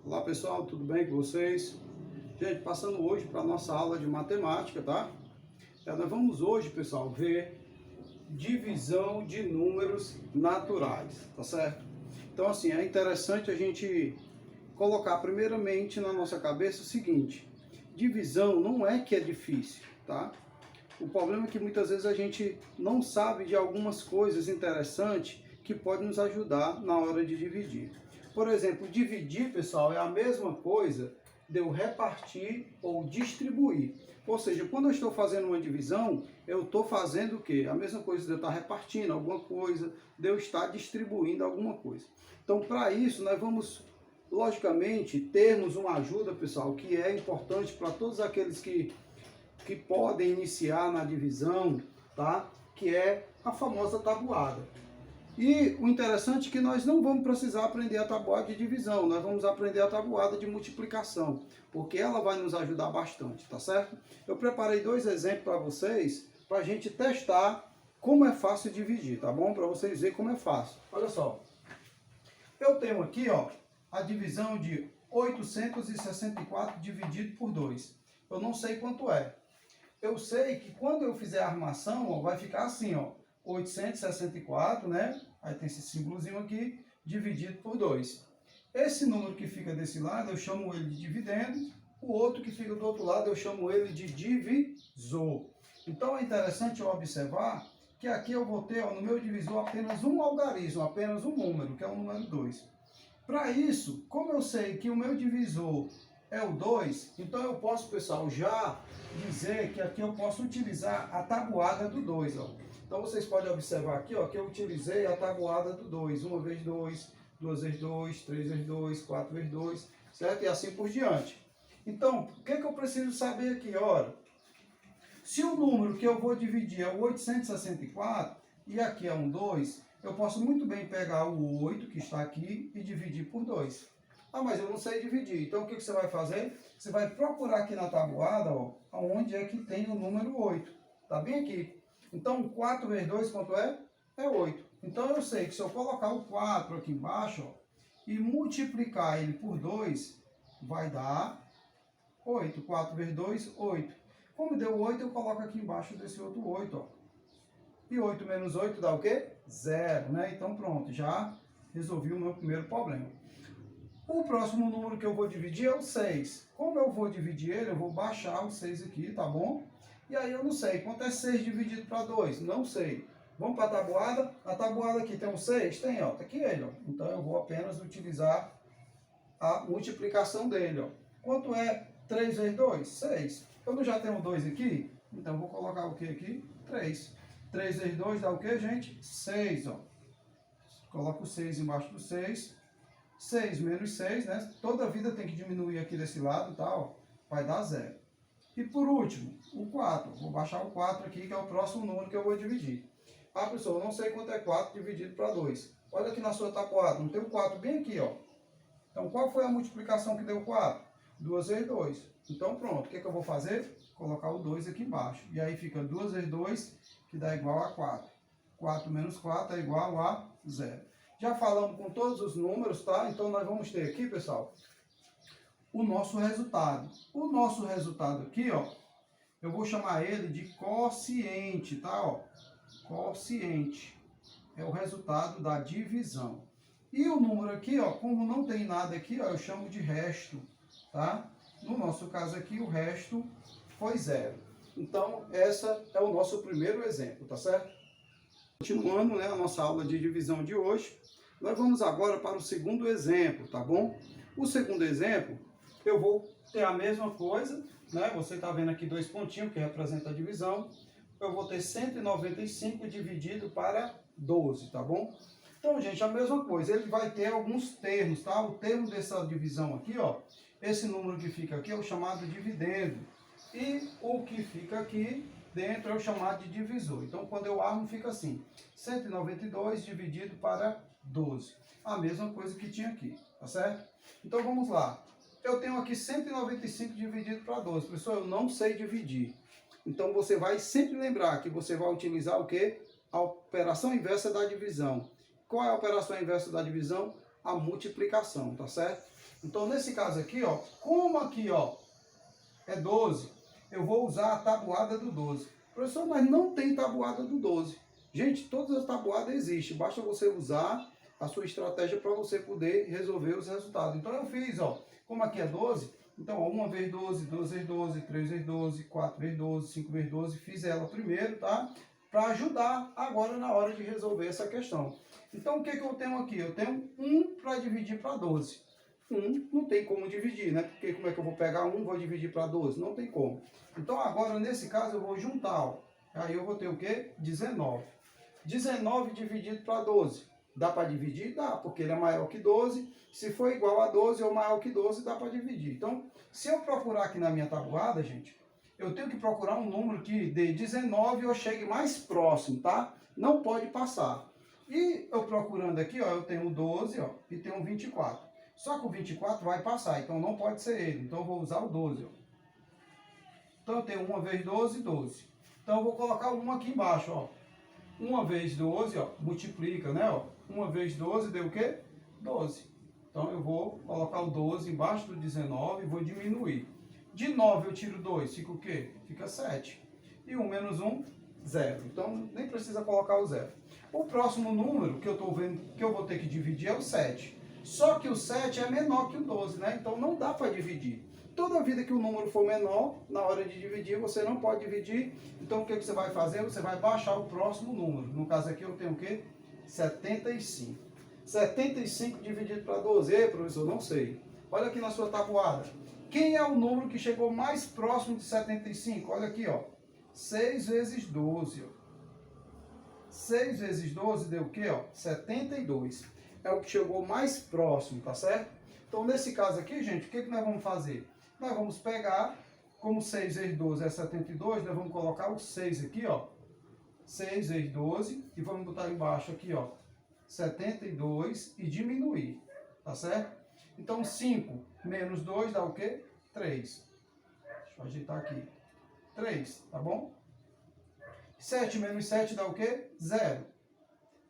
Olá pessoal, tudo bem com vocês? Gente, passando hoje para a nossa aula de matemática, tá? Nós vamos hoje, pessoal, ver divisão de números naturais, tá certo? Então, assim, é interessante a gente colocar primeiramente na nossa cabeça o seguinte: divisão não é que é difícil, tá? O problema é que muitas vezes a gente não sabe de algumas coisas interessantes que podem nos ajudar na hora de dividir. Por exemplo, dividir, pessoal, é a mesma coisa de eu repartir ou distribuir. Ou seja, quando eu estou fazendo uma divisão, eu estou fazendo o quê? A mesma coisa de eu estar repartindo alguma coisa, de eu estar distribuindo alguma coisa. Então, para isso, nós vamos, logicamente, termos uma ajuda, pessoal, que é importante para todos aqueles que podem iniciar na divisão, tá? Que é a famosa tabuada. E o interessante é que nós não vamos precisar aprender a tabuada de divisão, nós vamos aprender a tabuada de multiplicação, porque ela vai nos ajudar bastante, tá certo? Eu preparei dois exemplos para vocês, para a gente testar como é fácil dividir, tá bom? Para vocês verem como é fácil. Olha só, eu tenho aqui, ó, a divisão de 864 dividido por 2. Eu não sei quanto é. Eu sei que quando eu fizer a armação, ó, vai ficar assim, ó, 864, né? Aí tem esse símbolozinho aqui, dividido por 2. Esse número que fica desse lado, eu chamo ele de dividendo. O outro que fica do outro lado, eu chamo ele de divisor. Então é interessante eu observar que aqui eu vou ter, ó, no meu divisor apenas um algarismo, apenas um número, que é o número 2. Para isso, como eu sei que o meu divisor é o 2, então eu posso, pessoal, já dizer que aqui eu posso utilizar a tabuada do 2, ó. Então vocês podem observar aqui, ó, que eu utilizei a tabuada do 2, 1 vezes 2, 2 vezes 2, 3 vezes 2, 4 vezes 2, certo? E assim por diante. Então, o que eu preciso saber aqui? Ora, se o número que eu vou dividir é o 864 e aqui é um 2, eu posso muito bem pegar o 8 que está aqui e dividir por 2. Ah, mas eu não sei dividir. Então o que você vai fazer? Você vai procurar aqui na tabuada, ó, onde é que tem o número 8. Tá bem aqui. Então 4 vezes 2 quanto é? É 8. Então eu sei que se eu colocar o 4 aqui embaixo, ó, e multiplicar ele por 2, vai dar 8. 4 vezes 2, 8. Como deu 8, eu coloco aqui embaixo desse outro 8, ó. E 8 menos 8 dá o quê? 0, né? Então pronto, já resolvi o meu primeiro problema. O próximo número que eu vou dividir é o 6. Como eu vou dividir ele, eu vou baixar o 6 aqui, tá bom? E aí eu não sei, quanto é 6 dividido para 2? Não sei. Vamos para a tabuada? A tabuada aqui tem um 6? Tem, ó. Tá aqui ele, ó. Então eu vou apenas utilizar a multiplicação dele, ó. Quanto é 3 vezes 2? 6. Eu não já tenho 2 aqui? Então eu vou colocar o que aqui? 3. 3 vezes 2 dá o que, gente? 6, ó. Coloca o 6 embaixo do 6. 6 menos 6, né? Toda vida tem que diminuir aqui desse lado, tá? Ó, vai dar 0. E por último, o 4. Vou baixar o 4 aqui, que é o próximo número que eu vou dividir. Ah, pessoal, eu não sei quanto é 4 dividido para 2. Olha aqui na sua tabuada, não tem o 4 bem aqui, ó. Então, qual foi a multiplicação que deu 4? 2 vezes 2. Então, pronto. O que eu vou fazer? Colocar o 2 aqui embaixo. E aí fica 2 vezes 2, que dá igual a 4. 4 menos 4 é igual a 0. Já falamos com todos os números, tá? Então, nós vamos ter aqui, pessoal, o nosso resultado. O nosso resultado aqui, ó, eu vou chamar ele de quociente, tá? Ó, quociente é o resultado da divisão. E o número aqui, ó, como não tem nada aqui, ó, eu chamo de resto, tá? No nosso caso aqui, o resto foi 0. Então, essa é o nosso primeiro exemplo, tá certo? Continuando, né, a nossa aula de divisão de hoje, nós vamos agora para o segundo exemplo, tá bom? O segundo exemplo, eu vou ter a mesma coisa, né? Você está vendo aqui dois pontinhos que representam a divisão. Eu vou ter 195 dividido para 12, tá bom? Então, gente, a mesma coisa, ele vai ter alguns termos, tá? O termo dessa divisão aqui, ó, esse número que fica aqui é o chamado dividendo. E o que fica aqui dentro é o chamado de divisor. Então, quando eu armo, fica assim, 192 dividido para 12. A mesma coisa que tinha aqui, tá certo? Então, vamos lá. Eu tenho aqui 195 dividido para 12. Pessoal, eu não sei dividir. Então, você vai sempre lembrar que você vai utilizar o quê? A operação inversa da divisão. Qual é a operação inversa da divisão? A multiplicação, tá certo? Então, nesse caso aqui, ó, como aqui, ó, é 12, eu vou usar a tabuada do 12. Professor, mas não tem tabuada do 12. Gente, todas as tabuadas existem, basta você usar a sua estratégia para você poder resolver os resultados. Então, eu fiz, ó, como aqui é 12, então, ó, 1 vezes 12, 2 vezes 12, 3 vezes 12, 4 vezes 12, 5 vezes 12, fiz ela primeiro, tá? Para ajudar agora na hora de resolver essa questão. Então, o que eu tenho aqui? Eu tenho 1 para dividir para 12. 1 não tem como dividir, né? Porque como é que eu vou pegar 1 e vou dividir para 12? Não tem como. Então, agora, nesse caso, eu vou juntar, ó. Aí eu vou ter o quê? 19. 19 dividido para 12. Dá para dividir? Dá, porque ele é maior que 12. Se for igual a 12 ou maior que 12, dá para dividir. Então, se eu procurar aqui na minha tabuada, gente, eu tenho que procurar um número que dê 19 ou chegue mais próximo, tá? Não pode passar. E eu procurando aqui, ó, eu tenho 12, ó, e tenho 24. Só que o 24 vai passar, então não pode ser ele. Então eu vou usar o 12, ó. Então eu tenho 1 vezes 12, 12. Então eu vou colocar o 1 aqui embaixo, ó. 1 vezes 12, ó, multiplica, né, ó. 1 vezes 12 deu o quê? 12. Então eu vou colocar o 12 embaixo do 19 e vou diminuir. De 9 eu tiro 2, fica o quê? Fica 7. E 1 menos 1, 0. Então nem precisa colocar o 0. O próximo número que eu estou vendo que eu vou ter que dividir é o 7. Só que o 7 é menor que o 12, né? Então não dá para dividir. Toda vida que o número for menor, na hora de dividir, você não pode dividir. Então o que você vai fazer? Você vai baixar o próximo número. No caso aqui eu tenho o quê? 75. 75 dividido para 12. Ei, professor, não sei. Olha aqui na sua tabuada. Quem é o número que chegou mais próximo de 75? Olha aqui, ó. 6 vezes 12, ó. 6 vezes 12 deu o quê, ó? 72. É o que chegou mais próximo, tá certo? Então, nesse caso aqui, gente, o que nós vamos fazer? Nós vamos pegar, como 6 vezes 12 é 72, nós vamos colocar o 6 aqui, ó. 6 vezes 12, e vamos botar embaixo aqui, ó, 72 e diminuir, tá certo? Então, 5 menos 2 dá o quê? 3. Deixa eu ajeitar aqui. 3, tá bom? 7 menos 7 dá o quê? 0.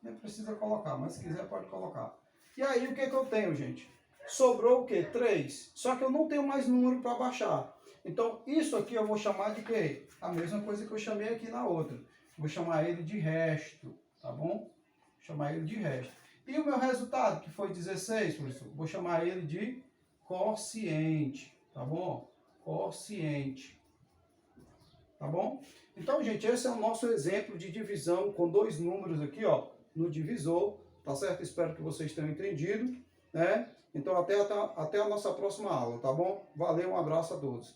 Nem precisa colocar, mas se quiser pode colocar. E aí o que eu tenho, gente? Sobrou o quê? 3. Só que eu não tenho mais número para baixar. Então isso aqui eu vou chamar de quê? A mesma coisa que eu chamei aqui na outra. Vou chamar ele de resto, tá bom? Vou chamar ele de resto. E o meu resultado, que foi 16, professor? Vou chamar ele de quociente, tá bom? Quociente. Tá bom? Então, gente, esse é o nosso exemplo de divisão com dois números aqui, ó, no divisor, tá certo? Espero que vocês tenham entendido, né? Então, até a nossa próxima aula, tá bom? Valeu, um abraço a todos.